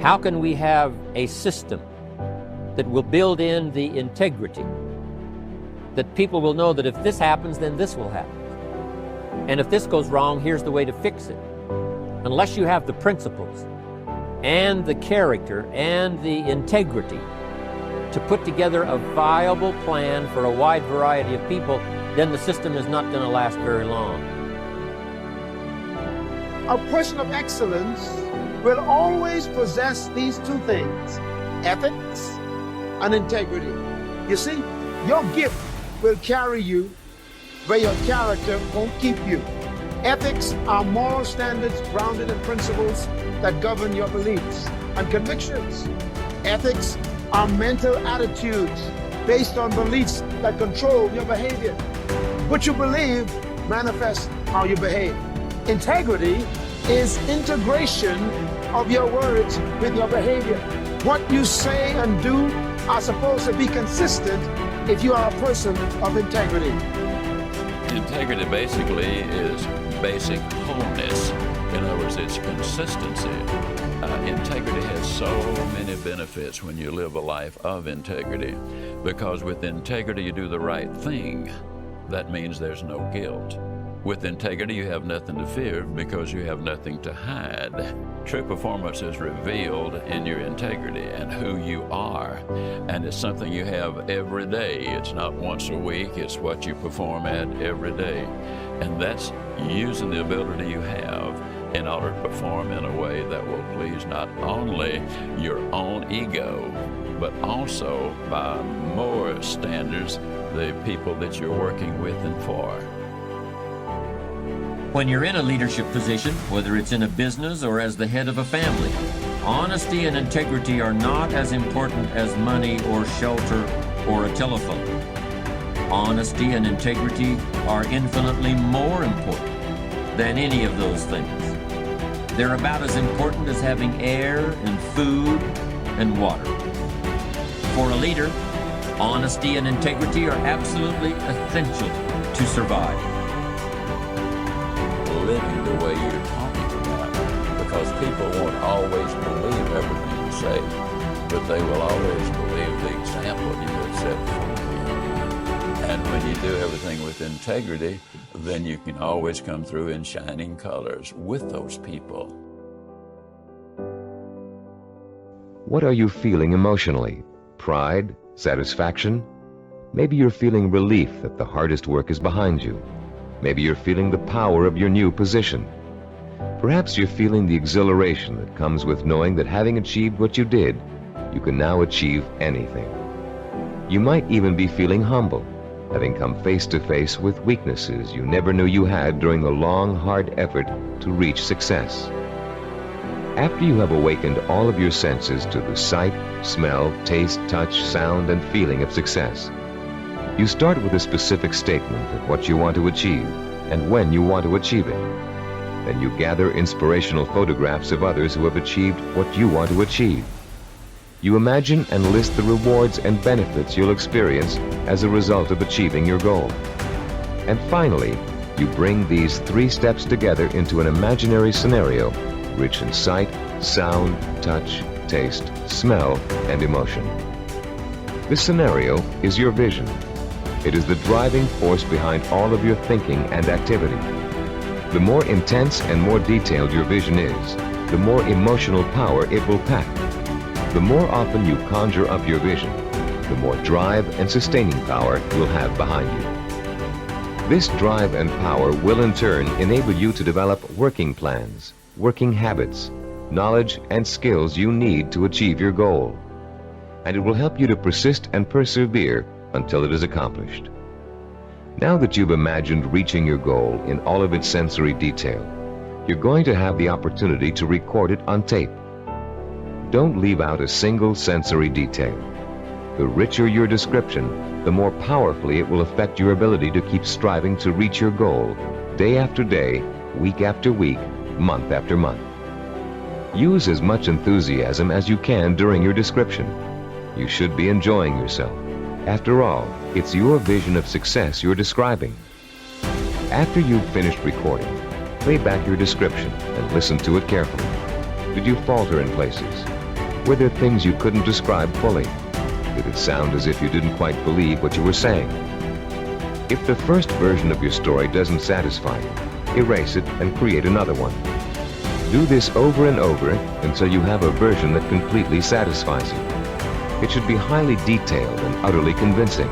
How can we have a system that will build in the integrity, that people will know that if this happens, then this will happen. And if this goes wrong, here's the way to fix it. Unless you have the principles and the character and the integrity to put together a viable plan for a wide variety of people, then the system is not going to last very long. A person of excellence will always possess these two things, ethics and integrity. You see, your gift will carry you where your character won't keep you. Ethics are moral standards grounded in principles that govern your beliefs and convictions. Ethics are mental attitudes based on beliefs that control your behavior. What you believe manifests how you behave. Integrity is integration of your words with your behavior. What you say and do are supposed to be consistent if you are a person of integrity. Integrity basically is basic wholeness. In other words, it's consistency. Integrity has so many benefits when you live a life of integrity, because with integrity you do the right thing. That means there's no guilt. With integrity you have nothing to fear because you have nothing to hide. True performance is revealed in your integrity and who you are, and it's something you have every day. It's not once a week, it's what you perform at every day. And that's using the ability you have in order to perform in a way that will please not only your own ego, but also by more standards, the people that you're working with and for. When you're in a leadership position, whether it's in a business or as the head of a family, honesty and integrity are not as important as money or shelter or a telephone. Honesty and integrity are infinitely more important than any of those things. They're about as important as having air and food and water. For a leader, honesty and integrity are absolutely essential to survive. Living the way you're talking about, because people won't always believe everything you say, but they will always believe the example you have set for them. And when you do everything with integrity, then you can always come through in shining colors with those people. What are you feeling emotionally? Pride? Satisfaction? Maybe you're feeling relief that the hardest work is behind you. Maybe you're feeling the power of your new position. Perhaps you're feeling the exhilaration that comes with knowing that having achieved what you did, you can now achieve anything. You might even be feeling humble, having come face to face with weaknesses you never knew you had during the long, hard effort to reach success. After you have awakened all of your senses to the sight, smell, taste, touch, sound, and feeling of success, you start with a specific statement of what you want to achieve and when you want to achieve it. Then you gather inspirational photographs of others who have achieved what you want to achieve. You imagine and list the rewards and benefits you'll experience as a result of achieving your goal. And finally, you bring these 3 steps together into an imaginary scenario rich in sight, sound, touch, taste, smell, and emotion. This scenario is your vision. It is the driving force behind all of your thinking and activity. The more intense and more detailed your vision is, the more emotional power it will pack. The more often you conjure up your vision, the more drive and sustaining power you'll have behind you. This drive and power will in turn enable you to develop working plans, working habits, knowledge and skills you need to achieve your goal. And it will help you to persist and persevere until it is accomplished. Now that you've imagined reaching your goal in all of its sensory detail, you're going to have the opportunity to record it on tape. Don't leave out a single sensory detail. The richer your description, the more powerfully it will affect your ability to keep striving to reach your goal, day after day, week after week, month after month. Use as much enthusiasm as you can during your description. You should be enjoying yourself. After all, it's your vision of success you're describing. After you've finished recording, play back your description and listen to it carefully. Did you falter in places? Were there things you couldn't describe fully? Did it sound as if you didn't quite believe what you were saying? If the first version of your story doesn't satisfy you, erase it and create another one. Do this over and over until you have a version that completely satisfies you. It should be highly detailed and utterly convincing.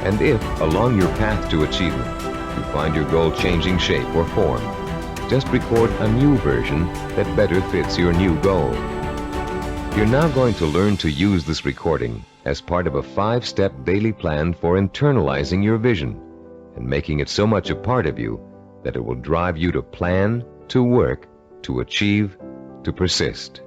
And if, along your path to achievement, you find your goal changing shape or form, just record a new version that better fits your new goal. You're now going to learn to use this recording as part of a 5-step daily plan for internalizing your vision and making it so much a part of you that it will drive you to plan, to work, to achieve, to persist.